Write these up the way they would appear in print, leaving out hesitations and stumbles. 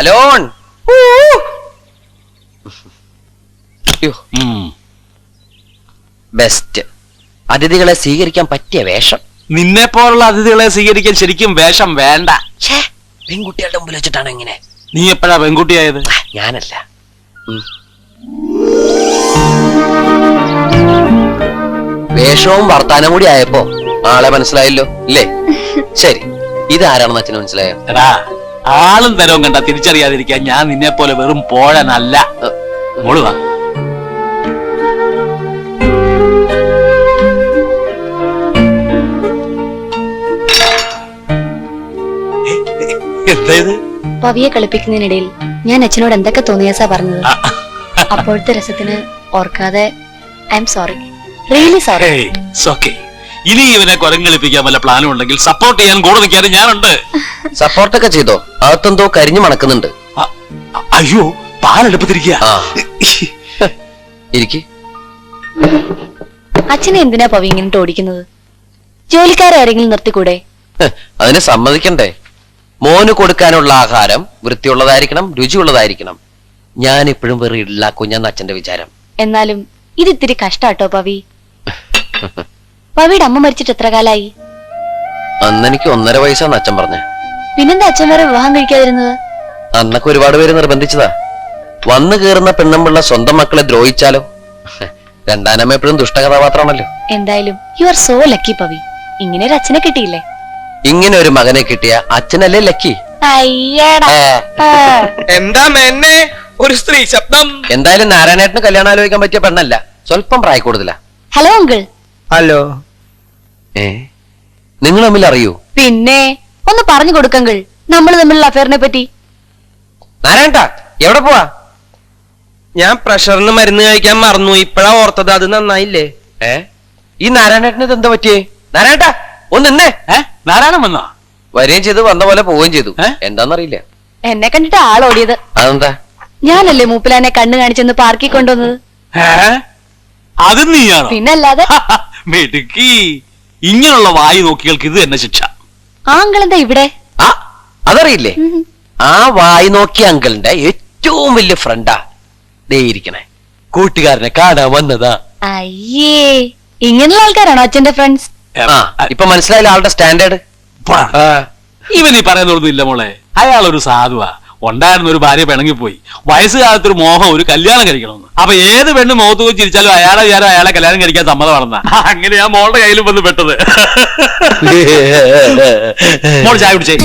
Alone. Best. അതിഥികളെ സ്വീകരിക്കാൻ പറ്റിയ വേഷം. നിന്നെ പോലുള്ള അതിഥികളെ സ്വീകരിക്കാൻ ശരിക്കും വേഷം വേണ്ട. പെൺകുട്ടികളുടെ മുമ്പിൽ വെച്ചിട്ടാണ് ഇങ്ങനെ. നീ എപ്പോഴാ പെൺകുട്ടിയായത്? ഞാനല്ല. വേഷവും വർത്താനം കൂടി ആയപ്പോ ആളെ മനസ്സിലായല്ലോ ഇല്ലേ? ശരി, ഇതാരാണെന്ന് അച്ഛന് മനസ്സിലായോ? എടാ, ആളും തരവും കണ്ട തിരിച്ചറിയാതിരിക്കാൻ ഞാൻ നിന്നെ പോലെ വെറും പോഴനല്ല. മോള് വാ. എന്തായത്? പവിയെ കളിപ്പിക്കുന്നതിനിടയിൽ ഞാൻ അച്ഛനോട് എന്തൊക്കെ തോന്നിയാസാ പറഞ്ഞത്. അപ്പോഴത്തെ രസത്തിന് ഓർക്കാതെ I am sorry, really sorry. ഇനി ഇവനെ കുരങ്ങളിപ്പിക്കാൻ വല്ല പ്ലാനും ഉണ്ടെങ്കിൽ സപ്പോർട്ട് ചെയ്യാൻ കൂടെ നിൽക്കാനും ഞാനുണ്ട്. സപ്പോർട്ടൊക്കെ ചെയ്തോ? അകത്തെന്തോ കരിഞ്ഞു മണക്കുന്നുണ്ട്. അയ്യോ, പാലെടുപ്പത്തിരിക്കുക. അച്ഛനെ എന്തിനാ പവി ഇങ്ങനെ ഓടിക്കുന്നത്? ജോലിക്കാരെ ആരെങ്കിലും നിർത്തിക്കൂടെ? അതിന് സമ്മതിക്കണ്ടേ? മോന് കൊടുക്കാനുള്ള ആഹാരം വൃത്തിയുള്ളതായിരിക്കണം, രുചിയുള്ളതായിരിക്കണം. ഞാൻ ഇപ്പോഴും വെറുതെ ഇല്ല കുഞ്ഞെന്ന് അച്ഛന്റെ വിചാരം. എന്നാലും ഇത് ഇത്തിരി കഷ്ടാട്ടോ പവി. പവിയുടെ അമ്മ മരിച്ചിട്ട് എത്ര കാലായി? അന്നെനിക്ക് 1.5 വയസ്സാന്ന് അച്ഛൻ പറഞ്ഞേ. പിന്നെന്താ അച്ഛൻ വേറെ വിവാഹം കഴിക്കാതിരുന്നത്? അന്നൊക്കെ ഒരുപാട് പേര് നിർബന്ധിച്ചതാ. വന്നു കയറുന്ന പെണ്ണുമ്പിള്ള സ്വന്തം മക്കളെ ദ്രോഹിച്ചാലോ? രണ്ടാനമ്മ എപ്പോഴും ദുഷ്ടകഥാപാത്രമാണല്ലോ. എന്തായാലും you are so lucky Pavi. ഇങ്ങനെ ഒരു അച്ഛനെ കിട്ടിയില്ലേ? ഇങ്ങനെ ഒരു മകനെ കിട്ടിയ അച്ഛനല്ലേ ലക്കി. എന്താ മെന്നെ ഒരു സ്ത്രീ ശബ്ദം? എന്തായാലും നാരായണേട്ടന് കല്യാണം ആലോചിക്കാൻ പറ്റിയ പെണ്ണല്ല, സ്വല്പം പ്രായ കൂടുതലാ. Hello uncle. ഹലോ. നിങ്ങൾ തമ്മിൽ അറിയൂ? പിന്നെ ഒന്ന് പറഞ്ഞു കൊടുക്കങ്കിൾ നമ്മൾ തമ്മിലുള്ള അഫയറിനെ പറ്റി. നാരായണ എവിടെ പോവാ? ഞാൻ പ്രഷറിന് മരുന്ന് കഴിക്കാൻ മറന്നു, ഇപ്പഴാ ഓർത്തത്. അത് നന്നായില്ലേ? ഈ നാരായണേട്ടന് ഇത് എന്താ പറ്റിയേ? നാരായണ ഒന്ന് നിന്നേ. നാരായണൻ വന്നോ? വരികയും ചെയ്തു, വന്ന പോലെ പോവുകയും ചെയ്തു. എന്താന്നറിയില്ല. എന്നെ കണ്ടിട്ട് ആളോടിയത്. അതെന്താ? ഞാനല്ലേ മൂപ്പിലാനെ കണ്ണു കാണിച്ചെന്ന് പാർക്കിൽ കൊണ്ടുവന്നത്. അത് നീയാണോ? പിന്നല്ലാതെ. മിടുക്കി. ഇങ്ങനെയുള്ള വായു നോക്കികൾക്ക് ഇത് തന്നെ ശിക്ഷ. ആ അങ്കിൾ എന്താ ഇവിടെ? അതറിയില്ലേ? ആ വായി നോക്കിയ അങ്കിളിന്റെ ഏറ്റവും വലിയ ഫ്രണ്ടാ ദേ ഇരിക്കണേ. കൂട്ടുകാരനെ കാണാൻ വന്നതാ. അയ്യേ, ഇങ്ങനെയുള്ള ആൾക്കാരാണോ അച്ഛന്റെ ഫ്രണ്ട്സ്? ഇപ്പൊ മനസ്സിലായില്ല ആളുടെ സ്റ്റാൻഡേർഡ്. ഇവൻ ഈ പറയുന്നൊന്നും ഇല്ല മോളെ. അയാൾ ഒരു സാധുവാ. ഉണ്ടായിരുന്ന ഒരു ഭാര്യ പിണങ്ങിപ്പോയി. വയസ്സുകാലത്തൊരു മോഹം ഒരു കല്യാണം കഴിക്കണമെന്ന്. അപ്പൊ ഏത് പെണ്ണ് മുഖത്ത് പോയി ചിരിച്ചാലും അയാളെ കല്യാണം കഴിക്കാൻ സമ്മതമാണെന്ന. അങ്ങനെയാ മോളുടെ കയ്യിലും വന്ന് പെട്ടത്. മോൾ ചായ കുടിച്ചേ.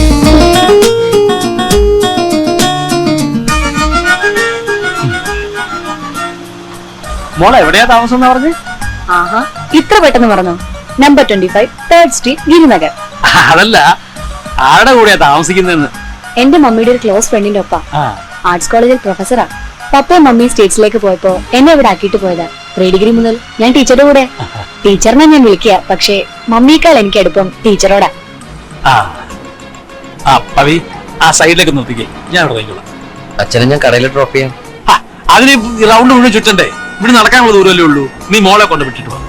മോളെ എവിടെയാ താമസം എന്ന് പറഞ്ഞ്? ആഹാ, ഇത്ര പെട്ടെന്ന് പറഞ്ഞോ? Number 25 3rd street, Girinagar. അതല്ല, ആരുടെ കൂടെയാ താമസിക്കുന്നതെന്ന്. എന്റെ മമ്മിയുടെ ഒരു ക്ലോസ് ഫ്രണ്ടിന്റെ ഒപ്പ. ആർട്സ് കോളേജിൽ പ്രൊഫസറാ. പപ്പയും മമ്മിയും സ്റ്റേറ്റ്സിലേക്ക് പോയപ്പോ എന്നെ ഇവിടെ ആക്കിയിട്ട് പോയതാ. പ്രീ ഡിഗ്രി മുതൽ ഞാൻ ടീച്ചറുടെ കൂടെ. ടീച്ചറിനെ ഞാൻ വിളിക്കുക, പക്ഷേ മമ്മിയേക്കാൾ എനിക്ക് അടുപ്പം ടീച്ചറോടാ. പവി, ആ സൈഡിലേക്ക് നിർത്തിക്കേ, ഞാൻ ഇവിടെ നോക്കിക്കോളാം. അച്ഛനെ ഞാൻ കടയിൽ ഡ്രോപ്പ് ചെയ്യാം. അതിന് റൗണ്ട് മുഴുവൻ ചുറ്റണ്ടേ? ഇവിടെ നടക്കാനുള്ള ദൂരമല്ലേ ഉള്ളൂ. നീ മോളെ കൊണ്ട് വിട്ടിട്ട് വാ.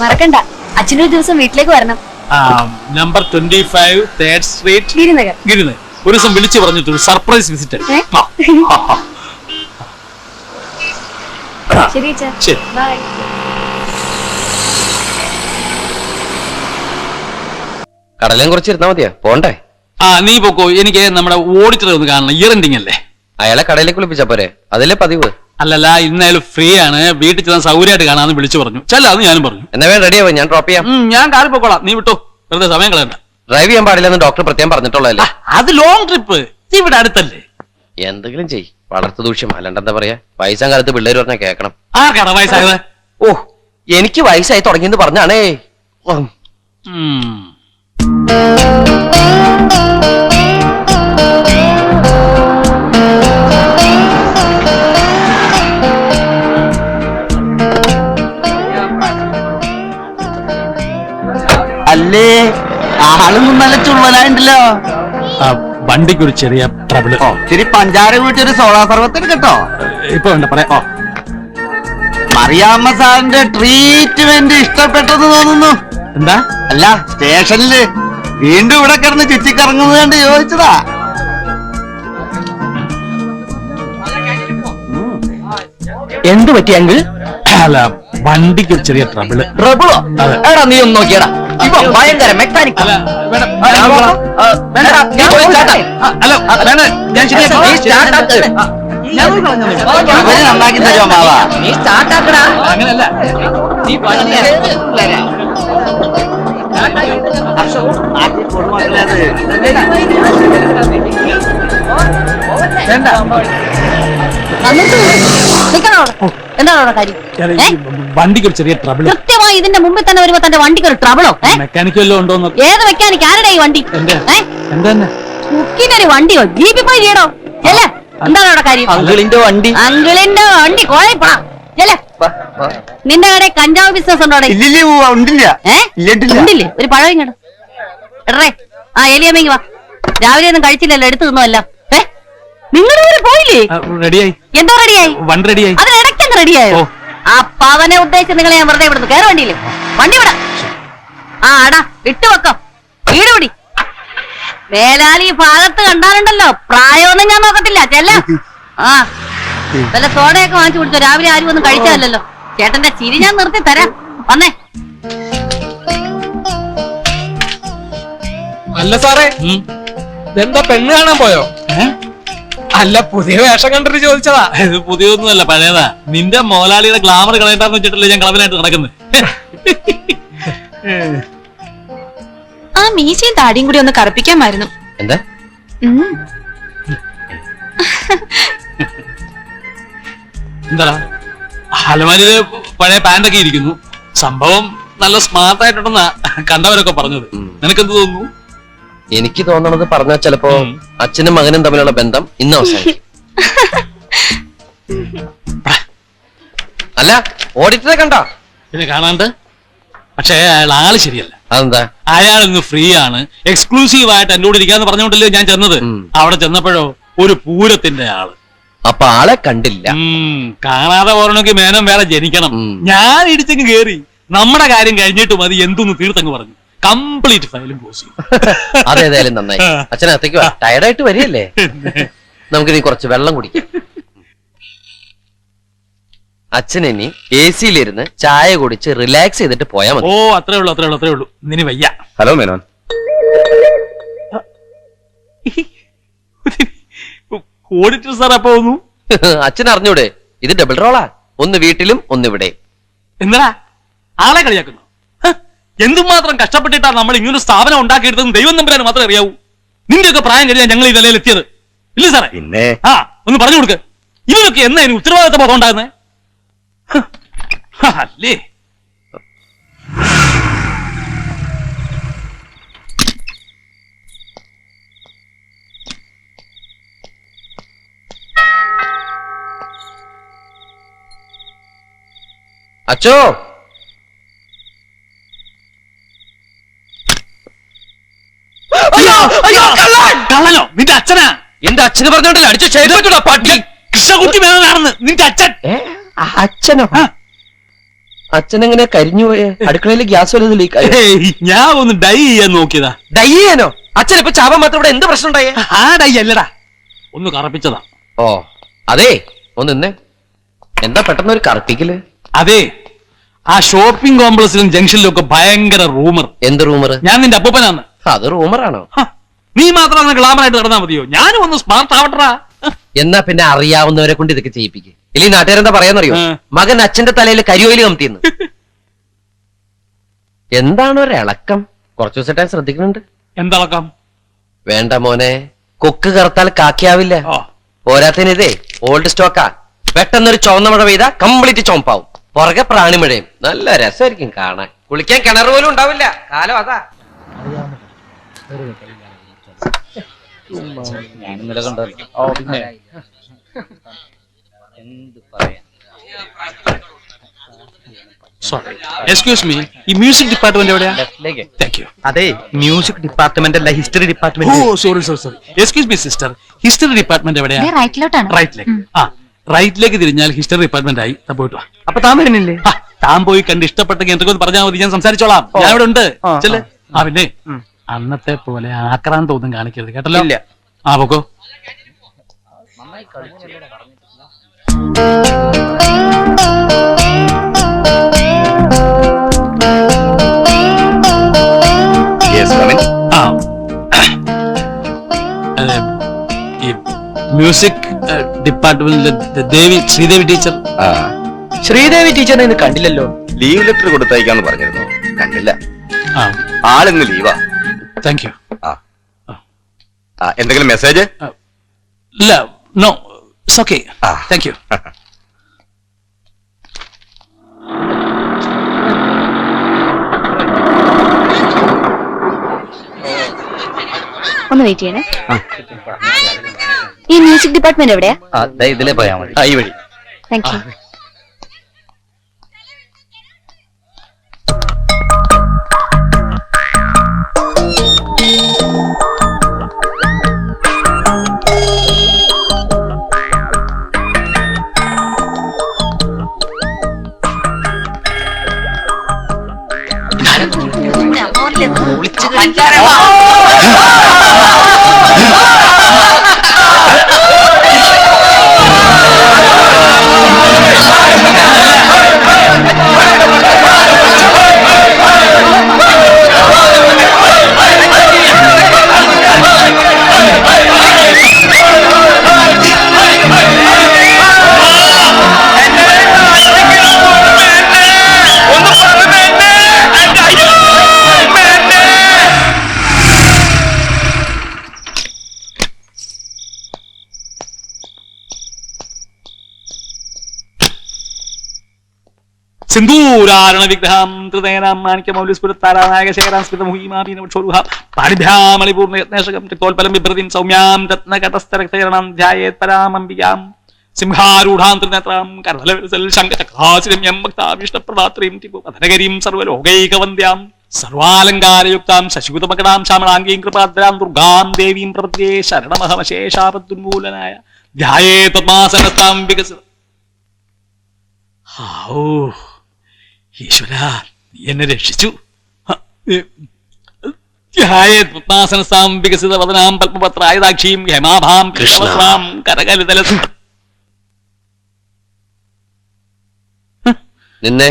മറക്കണ്ട, അച്ഛനൊരു ദിവസം വീട്ടിലേക്ക് വരണം. Number 25 3rd street, Girinagar. Girinagar. ഒരു ദിവസം വിളിച്ചു പറഞ്ഞിട്ട് സർപ്രൈസ് വിസിറ്റ്. ശരി അച്ഛാ. ശരി. ബൈ. കടലേം കുറച്ച് ഇരുന്നാ മതിയാ, പോണ്ടേ? നീ പോക്കോ. എനിക്ക് നമ്മുടെ ഓഡിറ്ററെ ഒന്ന് കാണണം. ഇയർ എൻഡിങ് അല്ലേ? അയാളെ കടയിലേക്ക് വിളിപ്പിച്ചാ പോരെ? അതല്ലേ പതിവ്. അല്ലല്ല, ഇന്നായാലും ഫ്രീ ആണ്. വീട്ടിൽ ചെന്നാൽ സൗകര്യമായിട്ട് കാണാന്ന് വിളിച്ചു പറഞ്ഞു. ചെല്ലാന്ന് ഞാനും പറഞ്ഞു. എന്നാ വേണം റെഡിയാവോ? ഞാൻ ഡ്രോപ്പ് ചെയ്യാം. ഞാൻ കാറിൽ പോക്കോളാം. നീ വിട്ടോ, വെറുതെ സമയം കളയണ്ട. ഡ്രൈവ് ചെയ്യാൻ പാടില്ലെന്ന് ഡോക്ടർ പ്രത്യേകം പറഞ്ഞിട്ടുള്ളതല്ലേ? അത് ലോങ് ട്രിപ്പ്. ഇവിടെ അടുത്തല്ലേ. എന്തെങ്കിലും ചെയ്. വളർത്തു ദൂഷ്യം. അല്ലാണ്ട് എന്താ പറയാ? വയസ്സാം കാലത്ത് പിള്ളേര് പറഞ്ഞാൽ കേൾക്കണം. ആർക്കാണ് വയസ്സായത്? ഓ, എനിക്ക് വയസ്സായി തുടങ്ങിയെന്ന് പറഞ്ഞാണേ. അല്ലേ, ആളൊന്നും നല്ല ചുള്ളനായിണ്ടല്ലോ. വണ്ടിക്കൊരു ചെറിയ ട്രബിള്. ഇത്തിരി പഞ്ചാര വീട്ടൊരു സോഡാ സർവത്തിന് കേട്ടോ. ഇപ്പൊ വേണ്ട പറയാ. അറിയാമ്മ സാറിന്റെ ട്രീറ്റ്മെന്റ് ഇഷ്ടപ്പെട്ടെന്ന് തോന്നുന്നു. എന്താ? അല്ല, സ്റ്റേഷനില് വീണ്ടും ഇവിടെ കിടന്ന് ചുറ്റിക്കറങ്ങുന്നത് കണ്ട് ചോദിച്ചതാ. എന്ത് പറ്റി അങ്കിൾ? അല്ല, വണ്ടിക്ക് ഒരു ചെറിയ ട്രബിള്. ട്രബിളോ? അതെ. എടാ നീ ഒന്ന് നോക്കിയടാ, ഇവ ഭയങ്കര മെക്കാനിക്. അല്ല, വേണ്ട, ഞാൻ അവര് നന്നാക്കി തരുമോ മാവാ? അങ്ങനല്ല. എന്താണ് അവിടെ കാര്യം? വണ്ടിക്ക് ഒരു ചെറിയ ട്രബിള്. കൃത്യമായി ഇതിന്റെ മുമ്പിൽ തന്നെ വരുമ്പോ തന്റെ വണ്ടിക്ക് ഒരു ട്രബിളോ? മെക്കാനിക്ക് വല്ലതും ഉണ്ടോന്ന്? ഏത് മെക്കാനിക്? ആരുടെ ഈ വണ്ടി? എന്താ കുക്കിനൊരു വണ്ടിയോ? ജീപ്പി പോയി ചെയ്യണോ? ചെല്ലേ, എന്താണ് അവിടെ കാര്യം? അങ്കിളിന്റെ വണ്ടി. അങ്കിളിന്റെ വണ്ടി കോഴപ്പടാ. ചെല്ലേ, നിന്റെ കടയിൽ കഞ്ചാവ് ബിസിനസ് ഉണ്ടോ? ഉണ്ടില്ല. ഉണ്ടില്ലേ? ഒരു പഴം ഇങ്ങോട്ട് എടേ. ആ എലിയമ്മ വാ. രാവിലെ ഒന്നും കഴിച്ചില്ലല്ലോ, എടുത്തു തിന്നോല്ല. നിങ്ങൾ പോയില്ലേ? റെഡിയായി. എന്താ റെഡിയായി? വണ്ടി റെഡിയായി. അതിനിടയ്ക്കെന്ന് റെഡിയായോ? ആ പവനെ ഉദ്ദേശിച്ച് നിങ്ങളെ ഞാൻ വെറുതെ വിടുന്നു. കയറി വണ്ടിയില്ലേ? വണ്ടി വിടാ. ആ അടാ വിട്ടു വെക്കോ. വീട് പിടി. വേലാലി ഭാഗത്ത് കണ്ടാലുണ്ടല്ലോ, പ്രായമൊന്നും ഞാൻ നോക്കത്തില്ല. ചെല്ല. ആ വല്ല സോഡയൊക്കെ വാങ്ങിച്ചു കൊടുത്തോ. രാവിലെ ആരും ഒന്നും കഴിച്ചതല്ലോ. ചേട്ടന്റെ ചിരി ഞാൻ നിർത്തി തരാം. വന്നേ. അല്ല സാറേ, ഇതെന്താ പെണ്ണ് കാണാൻ പോയോ? അല്ല, പുതിയ വേഷം കണ്ടിട്ട് ചോദിച്ചതാ. ഇത് പുതിയൊന്നുമല്ല, പഴയതാ. നിന്റെ മോലാളിയുടെ ഗ്ലാമർ കളയണ്ടെന്ന് വെച്ചിട്ടല്ലേ ഞാൻ കളവിനായിട്ട് നടക്കുന്നത്. ആ മീശയും താടിയും കൂടി ഒന്ന് കറുപ്പിക്കാമായിരുന്നു. എന്താ? എന്താടാ, അലമാരിയില് പഴയ പാന്റൊക്കെ ഇരിക്കുന്നു. സംഭവം നല്ല സ്മാർട്ട് ആയിട്ടുണ്ടെന്നാ കണ്ടവരൊക്കെ പറഞ്ഞത്. നിനക്കെന്ത് തോന്നുന്നു? എനിക്ക് തോന്നണത് പറഞ്ഞാൽ ചിലപ്പോ അച്ഛനും മകനും തമ്മിലുള്ള ബന്ധം ഇന്ന് അവസാനിക്കും. അല്ല, ഓഡിറ്ററെ കണ്ടോ? പിന്നെ കാണാണ്ട്. പക്ഷേ അയാൾ ആള് ശരിയല്ല. അതെന്താ? അയാൾ ഇന്ന് ഫ്രീ ആണ്, എക്സ്ക്ലൂസീവ് ആയിട്ട് എന്റെ കൂടെ ഇരിക്കാന്ന് പറഞ്ഞോണ്ടല്ലോ ഞാൻ ചെന്നത്. അവിടെ ചെന്നപ്പോഴോ ഒരു പൂരത്തിന്റെ ആള്. അപ്പൊ ആളെ കണ്ടില്ല. കാണാതെ പോരണമെങ്കിൽ മേനം വേറെ ജനിക്കണം. ഞാൻ ഇടിച്ചങ്ങ് കേറി. നമ്മുടെ കാര്യം കഴിഞ്ഞിട്ട് മതി എന്തൊന്ന് തീർത്തങ്ങ് പറഞ്ഞു. കംപ്ലീറ്റ് ഫയലും ക്ലോസ് ചെയ്യും. അതേതായാലും നന്നായി. അച്ഛനകത്തേക്ക് ടയർഡായിട്ട് വരികയല്ലേ? നമുക്ക് നീ കുറച്ച് വെള്ളം കുടിക്കാം. അച്ഛൻ ഇനി എ സിയിലിരുന്ന് ചായ കുടിച്ച് റിലാക്സ് ചെയ്തിട്ട് പോയാൽ മതി. ഓ, അത്രേ ഉള്ളൂ, അത്രേ ഉള്ളൂ, അത്രേ ഉള്ളൂ. നിനി വയ്യ. ഹലോ മേനോൻ. ഓഡിറ്റർ സാർ അപ്പൊ ഒന്നു അച്ഛൻ അറിഞ്ഞൂടെ? ഇത് ഡബിൾ റോളാ. ഒന്ന് വീട്ടിലും ഒന്ന് ഇവിടെ. എന്താ ആളെ കളിയാക്കുന്നു? എന്തുമാത്രം കഷ്ടപ്പെട്ടിട്ടാ നമ്മൾ ഇങ്ങനൊരു സ്ഥാപനം ഉണ്ടാക്കിയെടുത്തെന്ന് ദൈവം നമ്പരാന് മാത്രമേ അറിയാവൂ. നിന്റെയൊക്കെ പ്രായം കഴിഞ്ഞാൽ ഞങ്ങൾ ഈ നിലയിൽ എത്തിയത് ഇല്ല സാറേ. പിന്നെ ഒന്ന് പറഞ്ഞു കൊടുക്ക്. ഇവരൊക്കെ എന്നാ ഇനി ഉത്തരവാദിത്ത ബോധം ഉണ്ടാകുന്നേ? അല്ലേ? അച്ചോ, കള്ളനോ? നിന്റെ അച്ഛനാ? എന്റെ അച്ഛന് പറഞ്ഞോണ്ടല്ലോ അടിച്ചു ചെയ്തോട്ടാ പട്ടി. കൃഷ്ണകുട്ടി മേനോനാണെന്ന് നിന്റെ അച്ഛൻ. അച്ഛനോ? അച്ഛനെങ്ങനെ കരിഞ്ഞുപോയെ? അടുക്കളയിൽ ഗ്യാസ് വല്ലതും ലീക്ക് ആയോ? ഞാൻ ഒന്ന് ഡൈ ചെയ്യാൻ നോക്കിയതാ. ഡൈ ചെയ്യാനോ? അച്ഛൻ ഇപ്പൊ ചാവാൻ മാത്രം ഇവിടെ എന്ത് പ്രശ്നം ഉണ്ടായേ? ആ ഡൈ അല്ലടാ, ഒന്ന് കറപ്പിച്ചതാ. ഓ അതെ, ഒന്ന് നിന്നേ. എന്താ പെട്ടെന്ന് ഒരു കറപ്പിക്കല്? അതെ, ആ ഷോപ്പിംഗ് കോംപ്ലക്സിലും ജംഗ്ഷനിലും ഒക്കെ ഭയങ്കര റൂമർ. എന്ത് റൂമർ? ഞാൻ നിന്റെ അപ്പൂപ്പനാന്ന്. അത് റൂമറാണോ? നീ മാത്രം അങ്ങനെ ഗ്ലാമറായിട്ട് നടന്നാ മതിയോ? ഞാനും ഒന്ന് സ്മാർട്ട് ആവട്ടറാ. എന്നാ പിന്നെ അറിയാവുന്നവരെ കൊണ്ട് ഇതൊക്കെ ചെയ്യിപ്പിക്കും. ഇല്ലെങ്കിൽ നാട്ടുകാരെന്താ പറയാന്നറിയോ? മകൻ അച്ഛന്റെ തലയിൽ കരിയോയിൽ കമത്തിയെന്ന്. എന്താണ് ഒരിളക്കം? കുറച്ചു ദിവസമായിട്ട് ശ്രദ്ധിക്കുന്നുണ്ട്. എന്തളക്കം? വേണ്ട മോനെ, കൊക്ക് കറുത്താൽ കാക്കിയാവില്ല. പോരാത്തതിന് ഇതേ ഓൾഡ് സ്റ്റോക്കാ. പെട്ടെന്നൊരു ചുവന്ന മഴ പെയ്താ കംപ്ലീറ്റ് ചുമപ്പാവും. പുറകെ പ്രാണിമഴയും. നല്ല രസമായിരിക്കും കാണാൻ. കുളിക്കാൻ കിണർ പോലും ഉണ്ടാവില്ല. കാലം അതാ. എക്സ്ക്യൂസ് മീ, ഈ മ്യൂസിക് ഡിപ്പാർട്ട്മെന്റ് എവിടെയാ? Thank you. അതെ, മ്യൂസിക് ഡിപ്പാർട്ട്മെന്റ് അല്ല, history department. Oh sorry sorry sorry. Excuse me sister, history department എവിടെയാ? റൈറ്റിലോട്ടാണ്. റൈറ്റിലേക്ക്. ആ, റൈറ്റിലേക്ക് തിരിഞ്ഞാൽ ഹിസ്റ്ററി ഡിപ്പാർട്ട്മെന്റ് ആയി പോയിട്ട് വാ. അപ്പൊ താൻ വരുന്നില്ലേ? താൻ പോയി കണ്ട് ഇഷ്ടപ്പെട്ടെങ്കിൽ എന്തൊക്കെ പറഞ്ഞാൽ മതി, ഞാൻ സംസാരിച്ചോളാം. ഞാൻ ഇവിടെ ഉണ്ട്. ചെല്ല്. പിന്നെ അന്നത്തെ പോലെ ആക്രാന്തം ഒന്നും കാണിക്കരുത് കേട്ടല്ലോ. പോക്കോ. മ്യൂസിക് ഡിപ്പാർട്ട്മെന്റിലെ ശ്രീദേവി ടീച്ചർ. ശ്രീദേവി ടീച്ചറിനെ ഇന്ന് കണ്ടില്ലല്ലോ. ലീവ് ലെറ്റർ കൊടുത്തയക്കാന്ന് പറഞ്ഞിരുന്നു, കണ്ടില്ല. ആളിന്ന് ലീവാ. Thank you. എന്തെങ്കിലും മെസ്സേജ്? ഇല്ല, no, it's okay. Thank you. ഒന്ന് വെയിറ്റ് ചെയ്യണേ. ഈ മ്യൂസിക് ഡിപ്പാർട്ട്മെന്റ് എവിടെയാ? ഇതിലെ പോയാ മതി, ഈ വഴി. Thank you. സിന്ദൂരാരണ വിഗ്രഹം ത്രിനയനം മാണിക്യമൗലിസ്ഫുരത്താരാനായകശേഖരാംസ്കൃതമുഹീമാപീനക്ഷോരുഹാം യത്നേഷകം രക്തോൽപലം വിഭ്രതിം സൗമ്യാം രത്നകടസ്ഥരക്തരണാധ്യായേത് സിംഹാരൂഢാം ത്രിനേത്രാം കരതലവിലസൽ ശങ്കചക്രാശ്രമ്യം ഭക്താവിഷ്ടപ്രദാത്രീം ത്രിപുപധനകരീം സർവലോകൈകവന്ദ്യാം സർവാലങ്കാരയുക്താം ശശികുതമകടാം ശ്യാമളാംഗീം കൃപാദ്രാം ദുർഗാം ദേവീം പ്രപദ്യേ ശരണമഹമശേഷാപദ്ദുന്മൂലനായ ധ്യായേത് പദ്മാസനസ്ഥാം വികസിത. ഈശ്വര, നീ എന്നെ രക്ഷിച്ചു. പത്മാസനസാം വികസിത വദനാം പത്മപത്രായതാക്ഷീം ഹേമാഭാം കൃഷ്ണവസ്ത്രാം കരകലിതല. നിന്നെ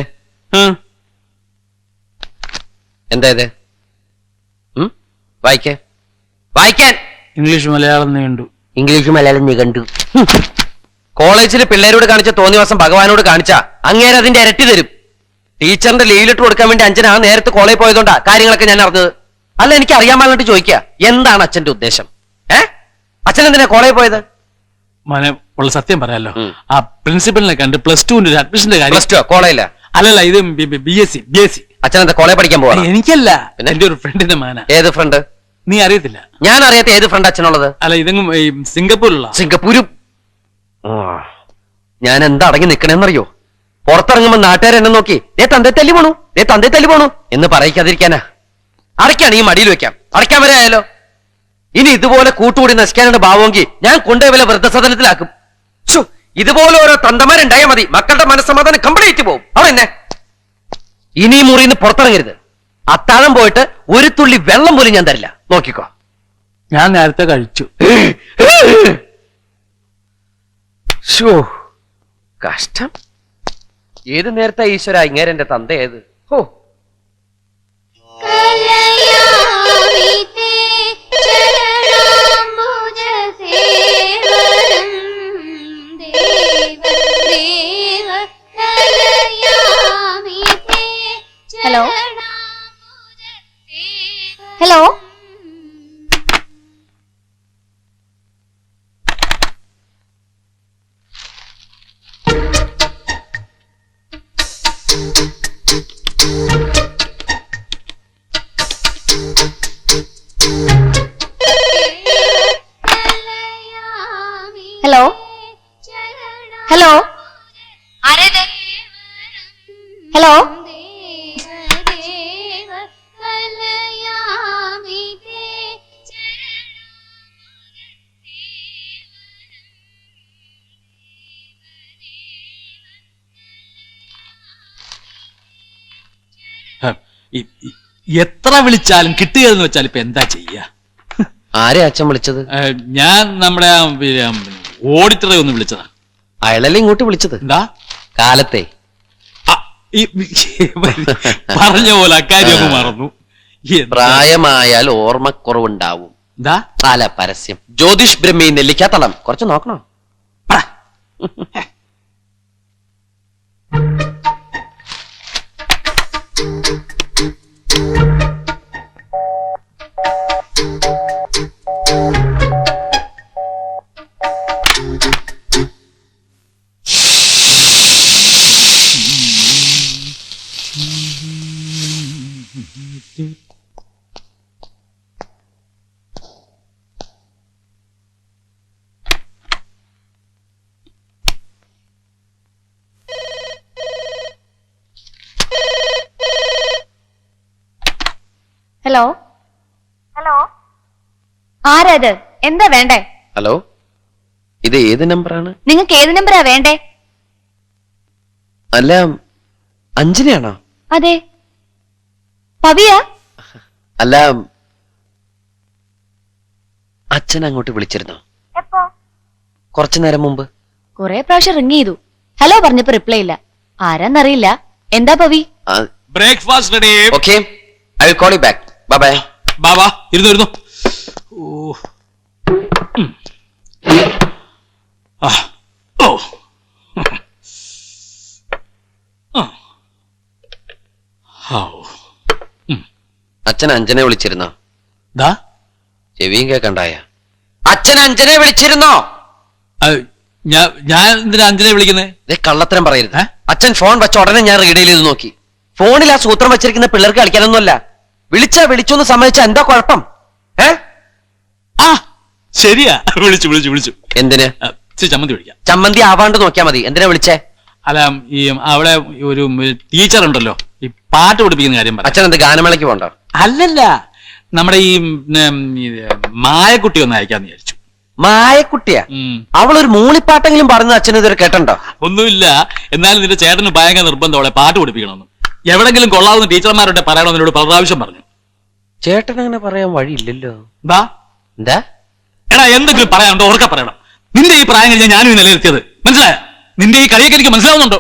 എന്താ ഇത്? വായിക്കാൻ ഇംഗ്ലീഷ് മലയാളം നീണ്ടു. ഇംഗ്ലീഷ് മലയാളം നീ കണ്ടു. കോളേജിൽ പിള്ളേരോട് കാണിച്ച തോന്നിവാസം ഭഗവാനോട് കാണിച്ചാ അങ്ങേരെ അതിന്റെ ഇരട്ടി തരും. ടീച്ചറിന്റെ ലീവ് ലെറ്റർ കൊടുക്കാൻ വേണ്ടി അച്ഛൻ നേരത്തെ കോളേജിൽ പോയതുകൊണ്ടാ കാര്യങ്ങളൊക്കെ ഞാൻ അറിഞ്ഞത്. അല്ല, എനിക്ക് അറിയാൻ പാടിട്ട് ചോദിക്കുക, എന്താണ് അച്ഛന്റെ ഉദ്ദേശം? അച്ഛൻ എന്തിനാ കോളേജിൽ പോയത്? മോനെ, ഉള്ള സത്യം പറയാലോ, ആ പ്രിൻസിപ്പലിനെ കണ്ട് +2 അഡ്മിഷന്റെ കാര്യം. +2 കോളേജില്ല? അല്ലല്ല, ഇത് BSc. അച്ഛൻ എന്താ കോളേജ് പഠിക്കാൻ പോവാ? എനിക്കല്ല, എന്റെ ഒരു ഫ്രണ്ടിന്റെ മാന. ഏത് ഫ്രണ്ട്? നീ അറിയത്തില്ല? ഞാൻ അറിയാത്ത ഏത് ഫ്രണ്ട് അച്ഛനുള്ളത്? അല്ല, ഇതെങ്ങും സിംഗപ്പൂരിലുള്ള. സിംഗപ്പൂരും ഞാൻ എന്താ അടങ്ങി നിക്കണെന്നറിയോ? പുറത്തിറങ്ങുമ്പോ നാട്ടുകാർ എന്നെ നോക്കി തന്തേ തല്ലി പോണു എന്ന് പറയിക്കാതിരിക്കാനാ. അടയ്ക്കാണ് ഈ മടിയിൽ വെക്കാം, അടയ്ക്കാൻ വരെ ആയാലോ. ഇനി ഇതുപോലെ കൂട്ടുകൂടി നശിക്കാനുള്ള ഭാവമെങ്കിൽ ഞാൻ കൊണ്ടുപോയി വല്ല വൃദ്ധസദനത്തിലാക്കും. ഇതുപോലെ ഓരോ തന്തമാരുണ്ടായാൽ മതി, മക്കളുടെ മനസ്സമാധാനം കംപ്ലീറ്റ് പോകും. അവരെന്നെ ഇനി ഈ മുറിയിൽ നിന്ന് പുറത്തിറങ്ങരുത്. അത്താഴം പോയിട്ട് ഒരു തുള്ളി വെള്ളം പോലും ഞാൻ തരില്ല, നോക്കിക്കോ. ഞാൻ നേരത്തെ കഴിച്ചു. കഷ്ടം. ഏത് നേരത്തെ ഈശ്വര ഇങ്ങേരെ എന്റെ തന്ത ഏത്? ഹോ, hello hello hello hello hello എത്ര വിളിച്ചാലും കിട്ടുകയെന്ന് വെച്ചാൽ ഇപ്പൊ എന്താ ചെയ്യാ? ആരെ അച്ഛൻ വിളിച്ചത്? ഞാൻ നമ്മുടെ ഓഡിറ്ററെ ഒന്ന് വിളിച്ചതാ. അയാളല്ലേ ഇങ്ങോട്ട് വിളിച്ചത്? എന്താ കാലത്തെ പറഞ്ഞ പോലെ അക്കാര്യം ഒന്ന് മറന്നു. പ്രായമായാൽ ഓർമ്മക്കുറവുണ്ടാവും. എന്താ അല്ല, പരസ്യം. ജ്യോതിഷ് ബ്രഹ്മി നെല്ലിക്കാത്തളം കുറച്ച് നോക്കണോ? ഹലോ ഹലോ, ആരത്? എന്താ വേണ്ടേ? ഹലോ, ഇത് ഏത് നമ്പറാണ്? നിങ്ങൾക്ക് ഏത് നമ്പറാ വേണ്ടേ? അല്ല, അഞ്ജനയാണോ? അതെ. പവിയാ? അല്ല, അച്ഛൻ അങ്ങോട്ട് വിളിച്ചിരുന്നോ? എപ്പോ? കുറച്ചു നേരം മുമ്പ്. കുറെ പ്രാവശ്യം റിങ് ചെയ്തു. ഹലോ പറഞ്ഞപ്പോ റിപ്ലൈ ഇല്ല. ആരാന്നറിയില്ല. എന്താ Pavi? Breakfast ready. Okay, I will call you back. Bye bye. Baba ഇരുന്നു. അച്ഛൻ അഞ്ജനെ വിളിച്ചിരുന്നോ? ദാ ചെവിയും കേക്കണ്ടായ. അച്ഛൻ അഞ്ജനെ വിളിച്ചിരുന്നോ? ഞാൻ എന്തിനാ അഞ്ജനെ വിളിക്കുന്നത്? കള്ളത്തരം പറയരുത്. അച്ഛൻ ഫോൺ വെച്ച ഉടനെ ഞാൻ റീഡ് ചെയ്ത് നോക്കി. ഫോണിൽ ആ സൂത്രം വെച്ചിരിക്കുന്ന പിള്ളേർക്ക് കളിക്കാനൊന്നുമല്ല. വിളിച്ചൊന്ന് സമ്മതിച്ച എന്താ കുഴപ്പം? ശരിയാ, വിളിച്ചു. എന്തിന്? ചമ്മന്തി വിളിക്കാം. ചമ്മന്തി ആവാണ്ട് നോക്കിയാ മതി. എന്തിനാ വിളിച്ചേ? അല്ല, ഈ അവിടെ ഒരു ടീച്ചർ ഉണ്ടല്ലോ, ഈ പാട്ട് പഠിപ്പിക്കുന്ന കാര്യം പറ. അച്ഛൻ എന്ത് ഗാനമേളയ്ക്ക് പോണ്ടോ? അല്ലല്ല, നമ്മുടെ ഈ മായക്കുട്ടി ഒന്ന് അയക്കാന്ന് വിചാരിച്ചു. മായക്കുട്ടിയാ? അവളൊരു മൂളിപ്പാട്ടെങ്കിലും പറഞ്ഞത് അച്ഛൻ ഇതുവരെ കേട്ടോ? ഒന്നുമില്ല, എന്നാലും നിന്റെ ചേട്ടന് ഭയങ്കര നിർബന്ധം പാട്ട് പഠിപ്പിക്കണമെന്ന്. എവിടെങ്കിലും കൊള്ളാവുന്ന ടീച്ചർമാരുടെ പറയണമെന്ന് എന്നോട് പല പ്രാവശ്യം പറഞ്ഞു. ചേട്ടൻ അങ്ങനെ പറയാൻ വഴിയില്ലല്ലോ. എന്താ എടാ, എന്തെങ്കിലും പറയാനുണ്ടോ? ഓർക്ക പറയണം. നിന്റെ ഈ പ്രായം കഴിഞ്ഞാൽ ഞാനും ഈ നിലനിർത്തിയത് മനസ്സിലായ? നിന്റെ ഈ കളിയൊക്കെ എനിക്ക് മനസ്സിലാവുന്നുണ്ടോ?